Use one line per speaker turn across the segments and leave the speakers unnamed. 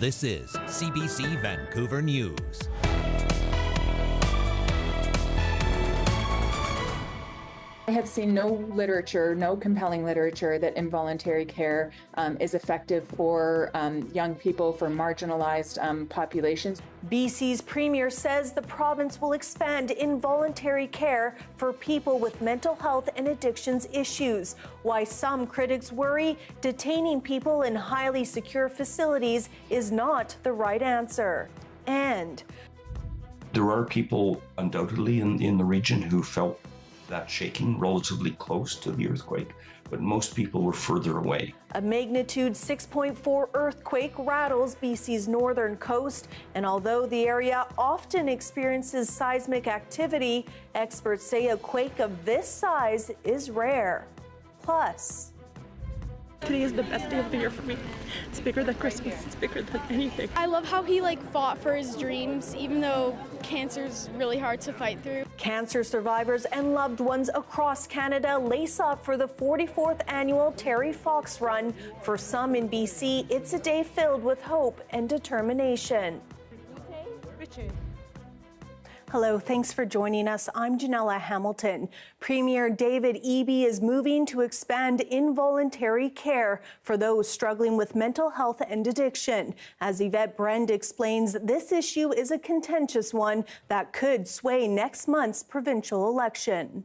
This is CBC Vancouver News.
I have seen no literature, no compelling literature that involuntary care is effective for young people, for marginalized populations.
BC's Premier says the province will expand involuntary care for people with mental health and addictions issues. Why some critics worry detaining people in highly secure facilities is not the right answer. And
there are people undoubtedly in the region who felt that shaking relatively close to the earthquake, but most people were further away.
A magnitude 6.4 earthquake rattles BC's northern coast, and although the area often experiences seismic activity, experts say a quake of this size is rare. Plus,
today is the best day of the year for me. It's bigger than Christmas. It's bigger than anything.
I love how he fought for his dreams, even though cancer's really hard to fight through.
Cancer survivors and loved ones across Canada lace up for the 44th annual Terry Fox Run. For some in BC, it's a day filled with hope and determination. Hello, thanks for joining us. I'm Janella Hamilton. Premier David Eby is moving to expand involuntary care for those struggling with mental health and addiction. As Yvette Brend explains, this issue is a contentious one that could sway next month's provincial election.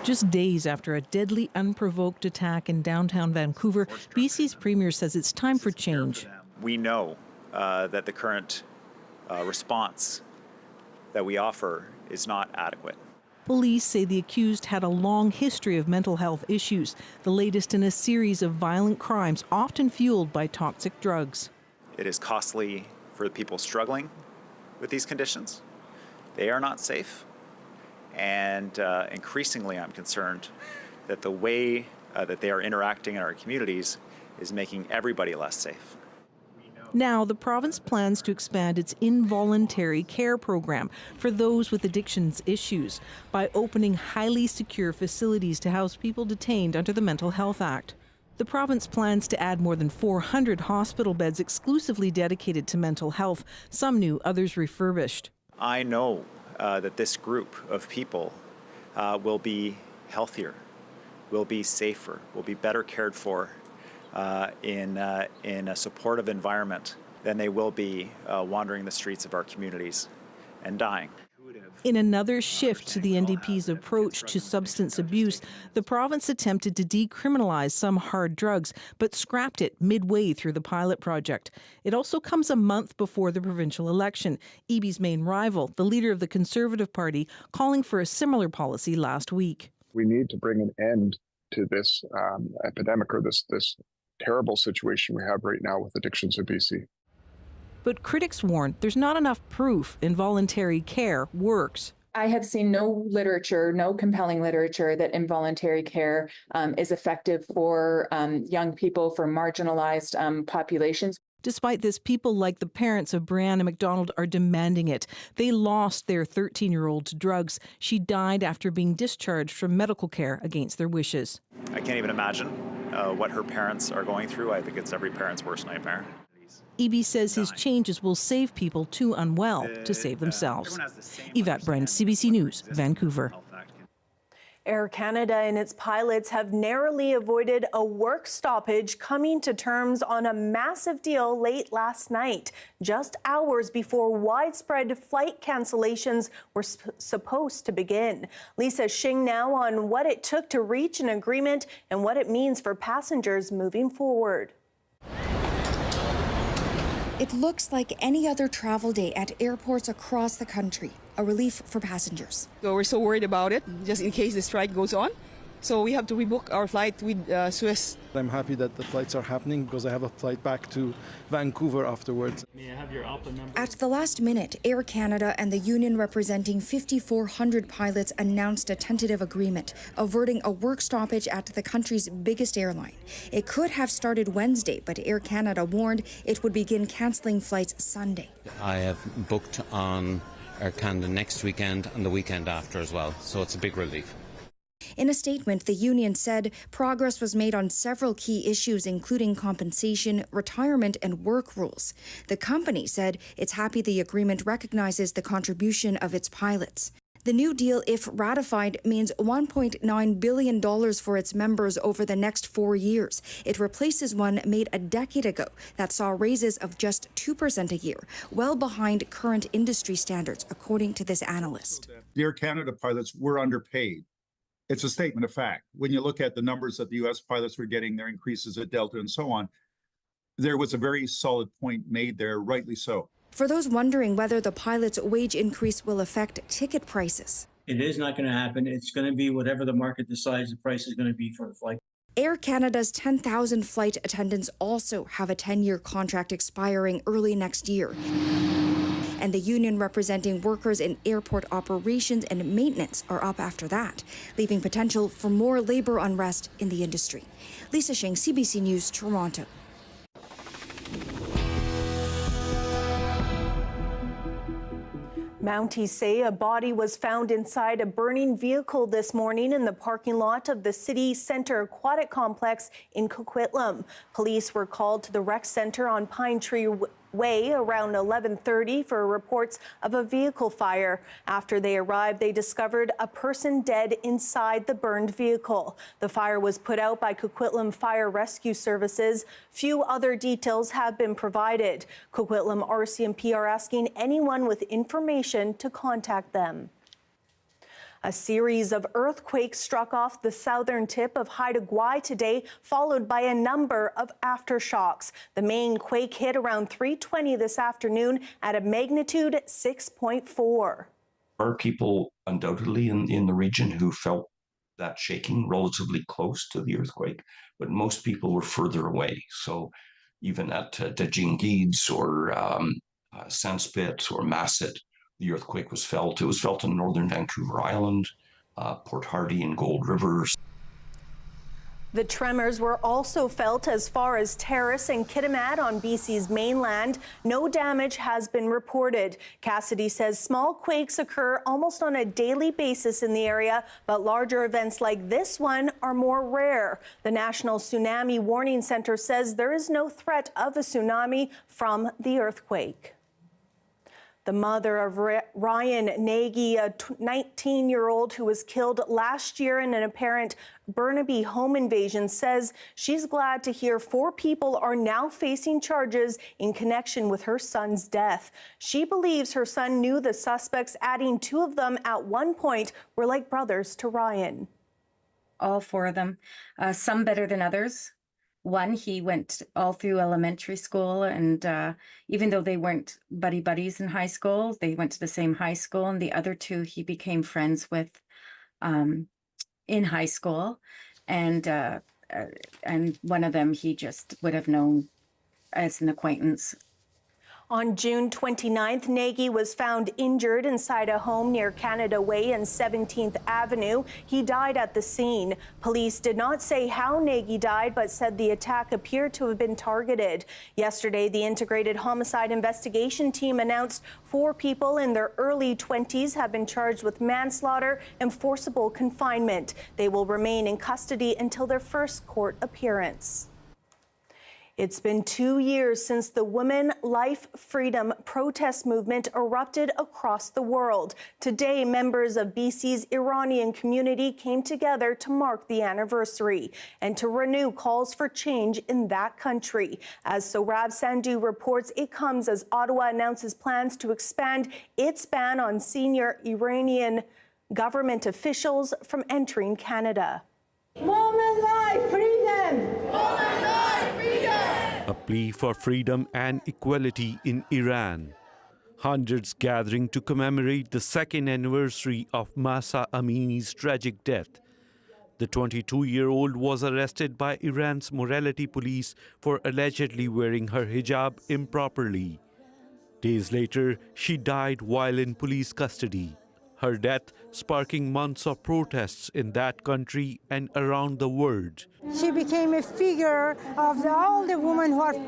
Just days after a deadly, unprovoked attack in downtown Vancouver, BC's Premier says it's time for change.
We know that the current response that we offer is not adequate.
Police say the accused had a long history of mental health issues, the latest in a series of violent crimes often fueled by toxic drugs.
It is costly for the people struggling with these conditions. They are not safe, and increasingly I'm concerned that the way that they are interacting in our communities is making everybody less safe.
Now, the province plans to expand its involuntary care program for those with addictions issues by opening highly secure facilities to house people detained under the Mental Health Act. The province plans to add more than 400 hospital beds exclusively dedicated to mental health, some new, others refurbished.
I know that this group of people will be healthier, will be safer, will be better cared for in a supportive environment than they will be wandering the streets of our communities and dying.
In another shift to the NDP's approach to substance abuse, the province attempted to decriminalize some hard drugs, but scrapped it midway through the pilot project. It also comes a month before the provincial election. Eby's main rival, the leader of the Conservative Party, calling for a similar policy last week.
We need to bring an end to this epidemic, or this terrible situation we have right now with addictions in BC.
But critics warn there's not enough proof involuntary care works.
I have seen no literature, no compelling literature that involuntary care is effective for young people, for marginalized populations.
Despite this, people like the parents of Brianna McDonald are demanding it. They lost their 13-year-old to drugs. She died after being discharged from medical care against their wishes.
I can't even imagine what her parents are going through. I think it's every parent's worst nightmare.
Eby says his changes will save people too unwell to save themselves. Yvette Brend, CBC News, Vancouver.
Air Canada and its pilots have narrowly avoided a work stoppage, coming to terms on a massive deal late last night, just hours before widespread flight cancellations were supposed to begin. Lisa Shing now on what it took to reach an agreement and what it means for passengers moving forward.
It looks like any other travel day at airports across the country, a relief for passengers.
So we're so worried about it, just in case the strike goes on. So we have to rebook our flight with Swiss.
I'm happy that the flights are happening because I have a flight back to Vancouver afterwards.
May I have your ALPA number?
At the last minute, Air Canada and the union representing 5,400 pilots announced a tentative agreement, averting a work stoppage at the country's biggest airline. It could have started Wednesday, but Air Canada warned it would begin cancelling flights Sunday.
I have booked on Air Canada next weekend and the weekend after as well, so it's a big relief.
In a statement, the union said progress was made on several key issues, including compensation, retirement, and work rules. The company said it's happy the agreement recognizes the contribution of its pilots. The new deal, if ratified, means $1.9 billion for its members over the next 4 years. It replaces one made a decade ago that saw raises of just 2% a year, well behind current industry standards, according to this analyst.
The Air Canada pilots were underpaid. It's a statement of fact. When you look at the numbers that the U.S. pilots were getting, their increases at Delta and so on, there was a very solid point made there, rightly so.
For those wondering whether the pilots' wage increase will affect ticket prices,
it is not going to happen. It's going to be whatever the market decides the price is going to be for the flight.
Air Canada's 10,000 flight attendants also have a 10-year contract expiring early next year. And the union representing workers in airport operations and maintenance are up after that, leaving potential for more labor unrest in the industry. Lisa Shing, CBC News, Toronto.
Mounties say a body was found inside a burning vehicle this morning in the parking lot of the City Centre Aquatic Complex in Coquitlam. Police were called to the rec centre on Pine Tree Way around 11:30 for reports of a vehicle fire. After they arrived, they discovered a person dead inside the burned vehicle. The fire was put out by Coquitlam Fire Rescue Services. Few other details have been provided. Coquitlam RCMP are asking anyone with information to contact them. A series of earthquakes struck off the southern tip of Haida Gwaii today, followed by a number of aftershocks. The main quake hit around 3:20 this afternoon at a magnitude 6.4.
There are people undoubtedly in the region who felt that shaking relatively close to the earthquake, but most people were further away. So even at Dajingids or Sanspit or Masset, the earthquake was felt. It was felt in northern Vancouver Island, Port Hardy and Gold Rivers.
The tremors were also felt as far as Terrace and Kitimat on BC's mainland. No damage has been reported. Cassidy says small quakes occur almost on a daily basis in the area, but larger events like this one are more rare. The National Tsunami Warning Center says there is no threat of a tsunami from the earthquake. The mother of Ryan Nagi, a 19-year-old who was killed last year in an apparent Burnaby home invasion, says she's glad to hear 4 people are now facing charges in connection with her son's death. She believes her son knew the suspects, adding 2 of them at one point were like brothers to Ryan.
All 4 of them, some better than others. One, he went all through elementary school, and even though they weren't buddies in high school, they went to the same high school. And the other 2 he became friends with in high school, and one of them he just would have known as an acquaintance.
On June 29th, Nagi was found injured inside a home near Canada Way and 17th Avenue. He died at the scene. Police did not say how Nagi died, but said the attack appeared to have been targeted. Yesterday, the Integrated Homicide Investigation Team announced 4 people in their early 20s have been charged with manslaughter and forcible confinement. They will remain in custody until their first court appearance. It's been 2 years since the Women, Life, Freedom protest movement erupted across the world. Today, members of BC's Iranian community came together to mark the anniversary and to renew calls for change in that country. As Sohrab Sandhu reports, it comes as Ottawa announces plans to expand its ban on senior Iranian government officials from entering Canada.
Women, life, freedom! Women, life, freedom!
A plea for freedom and equality in Iran. Hundreds gathering to commemorate the 2nd anniversary of Mahsa Amini's tragic death. The 22-year-old was arrested by Iran's morality police for allegedly wearing her hijab improperly. Days later, she died while in police custody. Her death sparking months of protests in that country and around the world.
She became a figure of all the women who have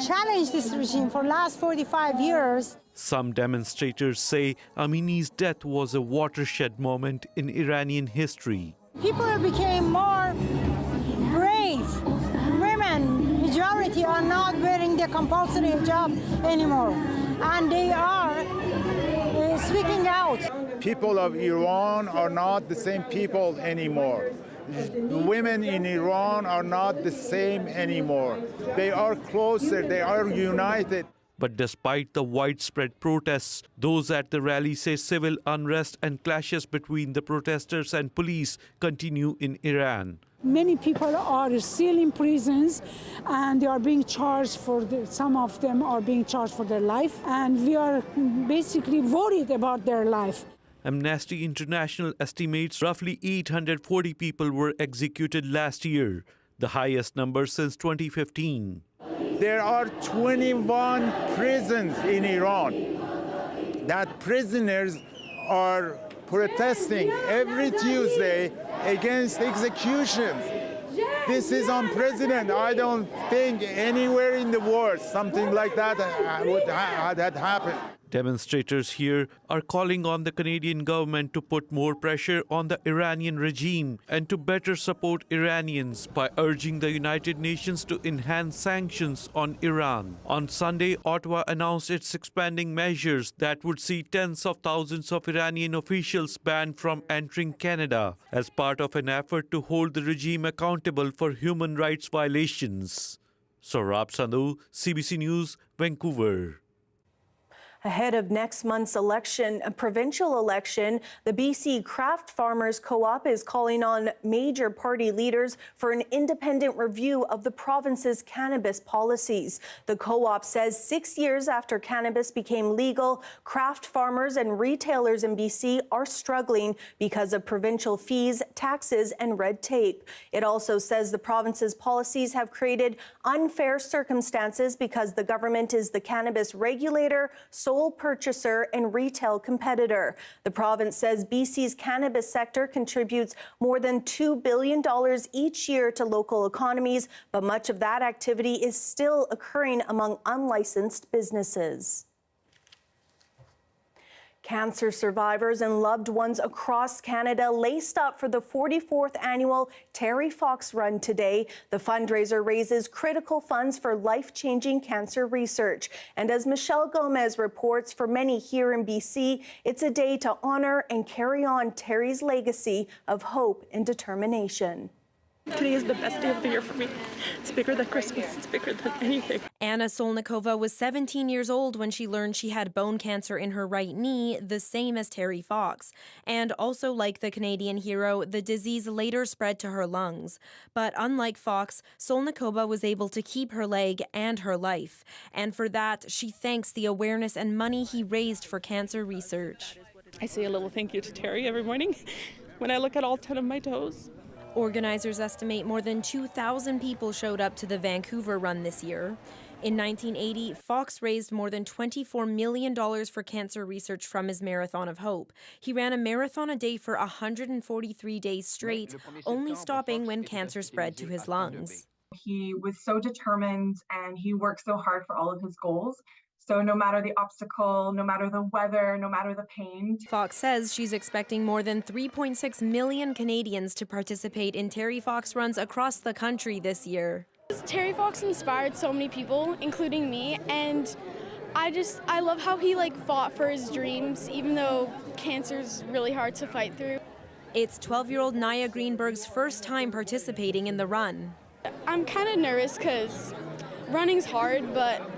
challenged this regime for the last 45 years.
Some demonstrators say Amini's death was a watershed moment in Iranian history.
People became more brave. Women, majority, are not wearing the compulsory hijab anymore, and they are speaking out.
People of Iran are not the same people anymore. Women in Iran are not the same anymore. They are closer, they are united.
But despite the widespread protests, those at the rally say civil unrest and clashes between the protesters and police continue in Iran.
Many people are still in prisons, and they are being charged some of them are being charged for their life, and we are basically worried about their life.
Amnesty International estimates roughly 840 people were executed last year, the highest number since 2015.
There are 21 prisons in Iran that prisoners are protesting every Tuesday against executions. This is unprecedented. I don't think anywhere in the world something like that would have happened.
Demonstrators here are calling on the Canadian government to put more pressure on the Iranian regime and to better support Iranians by urging the United Nations to enhance sanctions on Iran. On Sunday, Ottawa announced its expanding measures that would see tens of thousands of Iranian officials banned from entering Canada as part of an effort to hold the regime accountable for human rights violations. Saurabh Sandhu, CBC News, Vancouver.
Ahead of next month's election, a provincial election, the BC Craft Farmers Co-op is calling on major party leaders for an independent review of the province's cannabis policies. The co-op says 6 years after cannabis became legal, craft farmers and retailers in BC are struggling because of provincial fees, taxes, and red tape. It also says the province's policies have created unfair circumstances because the government is the cannabis regulator, sole purchaser and retail competitor. The province says BC's cannabis sector contributes more than $2 billion each year to local economies, but much of that activity is still occurring among unlicensed businesses. Cancer survivors and loved ones across Canada laced up for the 44th annual Terry Fox Run today. The fundraiser raises critical funds for life-changing cancer research. And as Michelle Gomez reports, for many here in BC, it's a day to honor and carry on Terry's legacy of hope and determination.
Today is the best day of the year for me. It's bigger than Christmas. It's bigger than anything.
Anna Solnikova was 17 years old when she learned she had bone cancer in her right knee, the same as Terry Fox. And also like the Canadian hero, the disease later spread to her lungs. But unlike Fox, Solnikova was able to keep her leg and her life. And for that, she thanks the awareness and money he raised for cancer research.
I say a little thank you to Terry every morning when I look at all 10 of my toes.
Organizers estimate more than 2,000 people showed up to the Vancouver Run this year. In 1980, Fox raised more than $24 million for cancer research from his Marathon of Hope. He ran a marathon a day for 143 days straight, only stopping when cancer spread to his lungs.
He was so determined and he worked so hard for all of his goals. So no matter the obstacle, no matter the weather, no matter the pain.
Fox says she's expecting more than 3.6 million Canadians to participate in Terry Fox runs across the country this year.
Terry Fox inspired so many people, including me, and I love how he fought for his dreams, even though cancer's really hard to fight through.
It's 12-year-old Naya Greenberg's first time participating in the run.
I'm kind of nervous because running's hard, but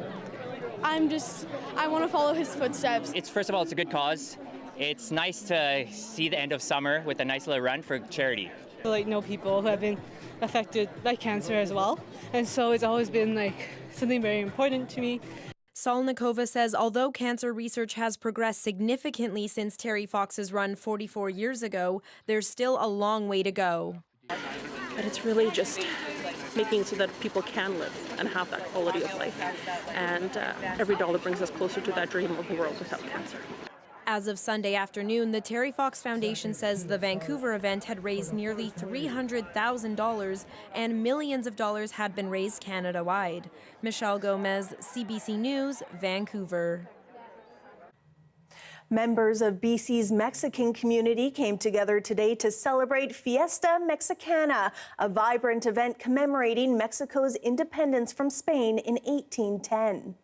I want to follow his footsteps.
First of all, it's a good cause. It's nice to see the end of summer with a nice little run for charity.
I know people who have been affected by cancer as well, and so it's always been something very important to me.
Solnikova says although cancer research has progressed significantly since Terry Fox's run 44 years ago, there's still a long way to go.
But it's really just making so that people can live and have that quality of life. And every dollar brings us closer to that dream of a world without cancer.
As of Sunday afternoon, the Terry Fox Foundation says the Vancouver event had raised nearly $300,000 and millions of dollars had been raised Canada-wide. Michelle Gomez, CBC News, Vancouver.
Members of BC's Mexican community came together today to celebrate Fiesta Mexicana, a vibrant event commemorating Mexico's independence from Spain in 1810.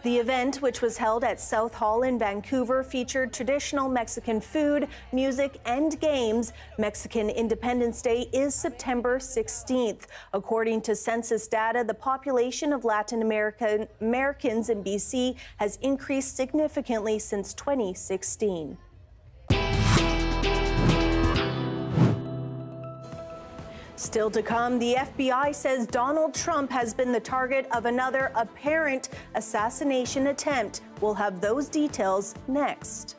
The event, which was held at South Hall in Vancouver, featured traditional Mexican food, music, and games. Mexican Independence Day is September 16th. According to census data, the population of Latin Americans in BC has increased significantly since 2016. Still to come, the FBI says Donald Trump has been the target of another apparent assassination attempt. We'll have those details next.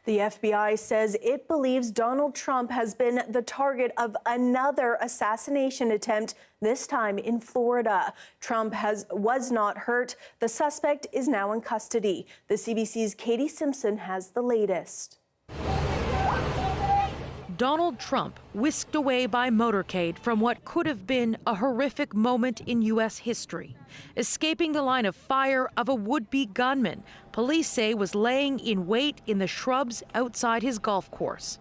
The FBI says it believes Donald Trump has been the target of another assassination attempt, this time in Florida. Trump was not hurt. The suspect is now in custody. The CBC's Katie Simpson has the latest.
Donald Trump whisked away by motorcade from what could have been a horrific moment in U.S. history, escaping the line of fire of a would-be gunman police say was laying in wait in the shrubs outside his golf course.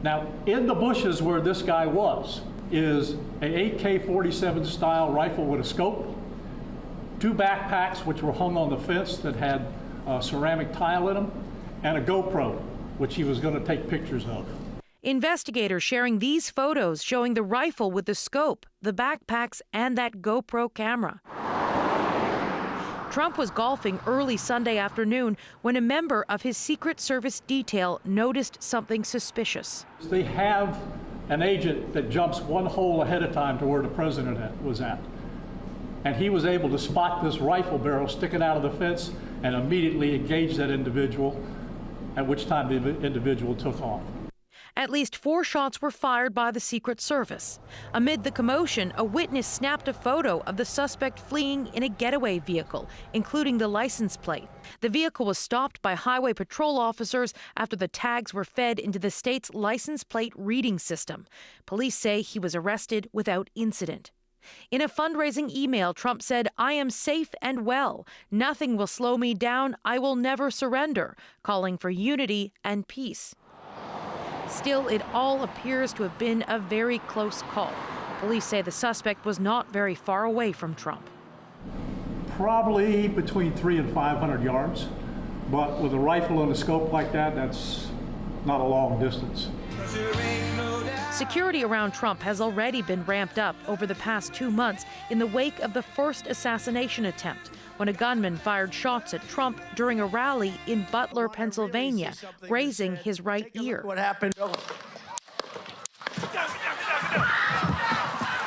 Now, in the bushes where this guy was is a AK-47 style rifle with a scope, 2 backpacks which were hung on the fence that had ceramic tile in them, and a GoPro, which he was going to take pictures of.
Investigators sharing these photos showing the rifle with the scope, the backpacks, and that GoPro camera. Trump was golfing early Sunday afternoon when a member of his Secret Service detail noticed something suspicious.
They have an agent that jumps one hole ahead of time to where the president was at. And he was able to spot this rifle barrel sticking out of the fence and immediately engage that individual, at which time the individual took off.
At least 4 shots were fired by the Secret Service. Amid the commotion, a witness snapped a photo of the suspect fleeing in a getaway vehicle, including the license plate. The vehicle was stopped by highway patrol officers after the tags were fed into the state's license plate reading system. Police say he was arrested without incident. In a fundraising email, Trump said, "I am safe and well. Nothing will slow me down. I will never surrender," calling for unity and peace. Still, it all appears to have been a very close call. Police say the suspect was not very far away from Trump.
Probably between 300 and 500 yards, but with a rifle and a scope like that, that's not a long distance.
Security around Trump has already been ramped up over the past 2 months in the wake of the first assassination attempt, when a gunman fired shots at Trump during a rally in Butler, Pennsylvania, grazing his right ear.
What happened?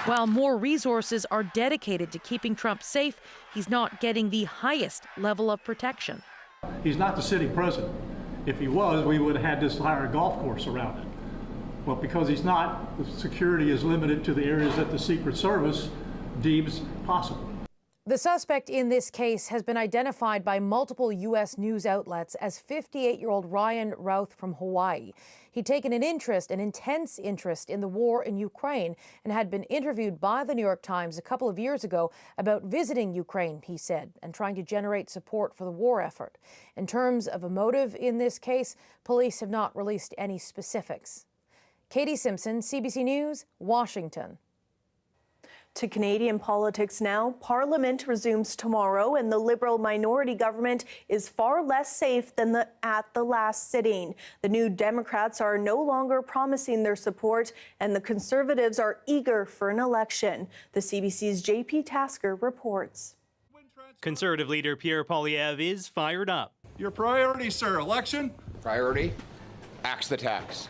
While more resources are dedicated to keeping Trump safe, he's not getting the highest level of protection.
He's not the city president. If he was, we would have had this entire golf course around it. But because he's not, the security is limited to the areas that the Secret Service deems possible.
The suspect in this case has been identified by multiple U.S. news outlets as 58-year-old Ryan Routh from Hawaii. He'd taken an intense interest in the war in Ukraine and had been interviewed by the New York Times a couple of years ago about visiting Ukraine, he said, and trying to generate support for the war effort. In terms of a motive in this case, police have not released any specifics. Katie Simpson, CBC News, Washington.
To Canadian politics now. Parliament resumes tomorrow, and the Liberal minority government is far less safe than at the last sitting. The New Democrats are no longer promising their support, and the Conservatives are eager for an election. The CBC's JP Tasker reports.
Conservative leader Pierre Poilievre is fired up.
Your priority, sir, election?
Priority, axe the tax.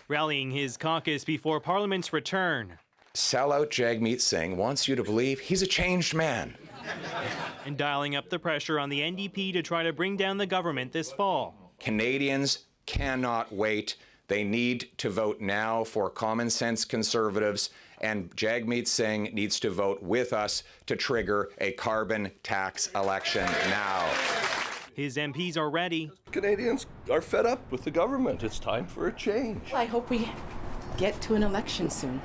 Rallying his caucus before Parliament's return.
Sellout Jagmeet Singh wants you to believe he's a changed man.
And dialing up the pressure on the NDP to try to bring down the government this fall.
Canadians cannot wait. They need to vote now for common sense Conservatives, and Jagmeet Singh needs to vote with us to trigger a carbon tax election now.
His MPs are ready.
Canadians are fed up with the government. It's time for a change.
I hope we get to an election soon.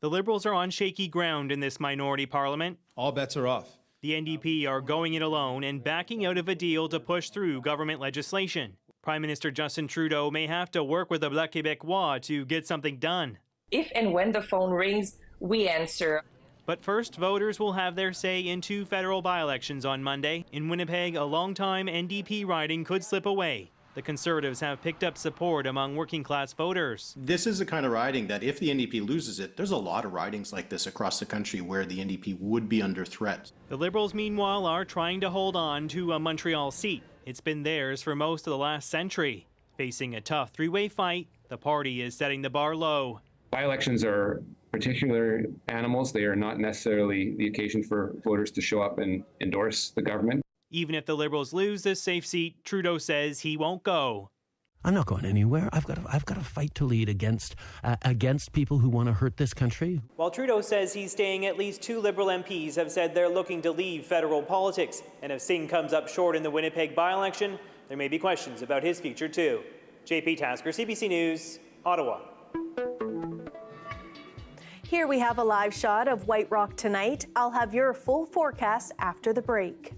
The Liberals are on shaky ground in this minority parliament.
All bets are off.
The NDP are going it alone and backing out of a deal to push through government legislation. Prime Minister Justin Trudeau may have to work with the Bloc Québécois to get something done.
If and when the phone rings, we answer.
But first, voters will have their say in 2 federal by-elections on Monday. In Winnipeg, a long-time NDP riding could slip away. The Conservatives have picked up support among working-class voters.
This is the kind of riding that if the NDP loses it, there's a lot of ridings like this across the country where the NDP would be under threat.
The Liberals, meanwhile, are trying to hold on to a Montreal seat. It's been theirs for most of the last century. Facing a tough 3-way fight, the party is setting the bar low.
By-elections are particular animals. They are not necessarily the occasion for voters to show up and endorse the government.
Even if the Liberals lose this safe seat, Trudeau says he won't go.
I'm not going anywhere. I've got a fight to lead against people who want to hurt this country.
While Trudeau says he's staying, at least 2 Liberal MPs have said they're looking to leave federal politics. And if Singh comes up short in the Winnipeg by-election, there may be questions about his future too. JP Tasker, CBC News, Ottawa.
Here we have a live shot of White Rock tonight. I'll have your full forecast after the break.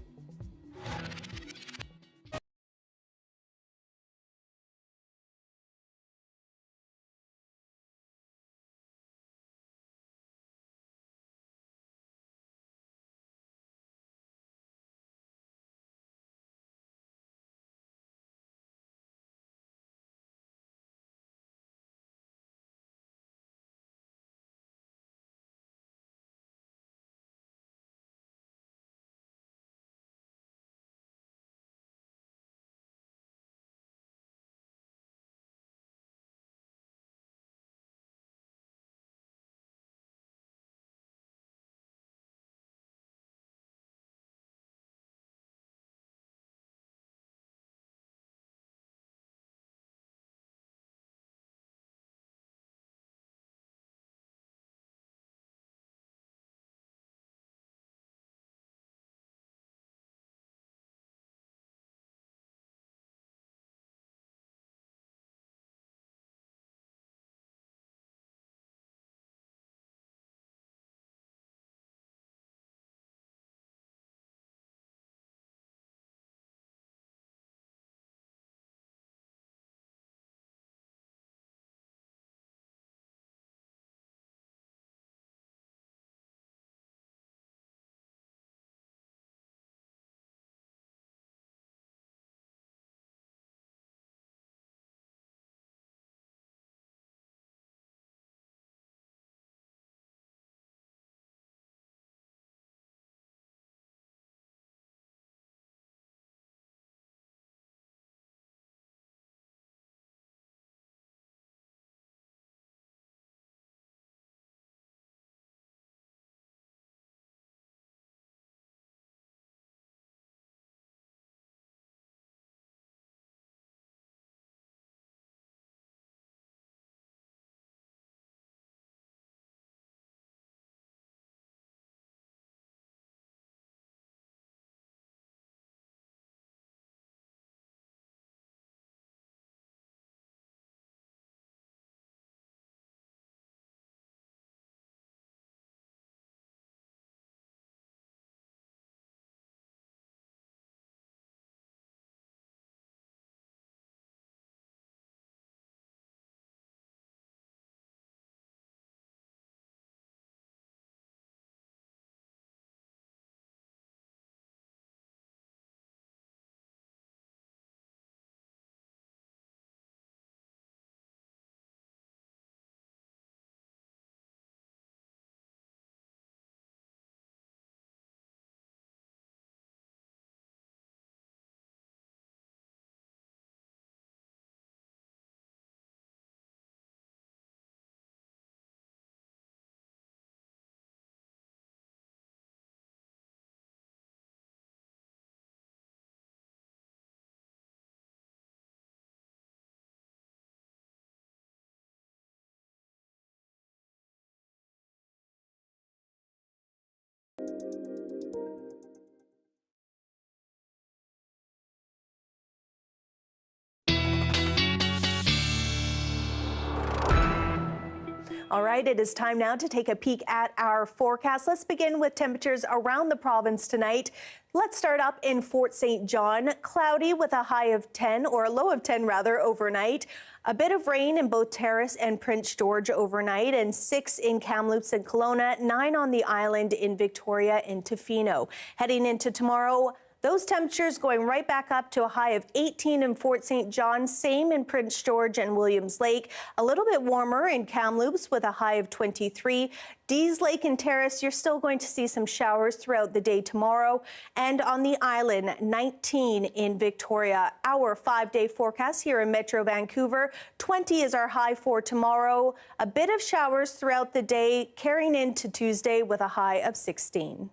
All right, it is time now to take a peek at our forecast. Let's begin with temperatures around the province tonight. Let's start up in Fort St. John. Cloudy with a high of 10, or a low of 10 rather, overnight. A bit of rain in both Terrace and Prince George overnight, and 6 in Kamloops and Kelowna, 9 on the island in Victoria and Tofino. Heading into tomorrow, those temperatures going right back up to a high of 18 in Fort St. John, same in Prince George and Williams Lake. A little bit warmer in Kamloops with a high of 23. Dees Lake and Terrace, you're still going to see some showers throughout the day tomorrow. And on the island, 19 in Victoria. Our 5-day forecast here in Metro Vancouver, 20 is our high for tomorrow. A bit of showers throughout the day, carrying into Tuesday with a high of 16.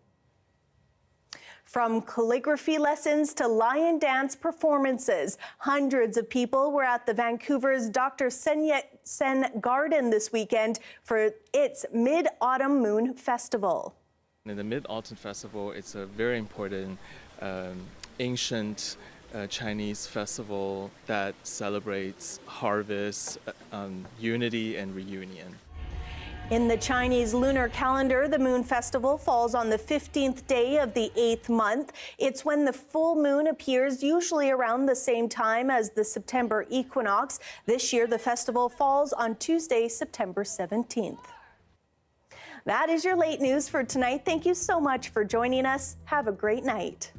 From calligraphy lessons to lion dance performances, hundreds of people were at the Vancouver's Dr. Sen Yat-sen Garden this weekend for its Mid-Autumn Moon Festival.
In the Mid-Autumn Festival, it's a very important ancient Chinese festival that celebrates harvest, unity, and reunion.
In the Chinese lunar calendar, the Moon Festival falls on the 15th day of the 8th month. It's when the full moon appears, usually around the same time as the September equinox. This year, the festival falls on Tuesday, September 17th. That is your late news for tonight. Thank you so much for joining us. Have a great night.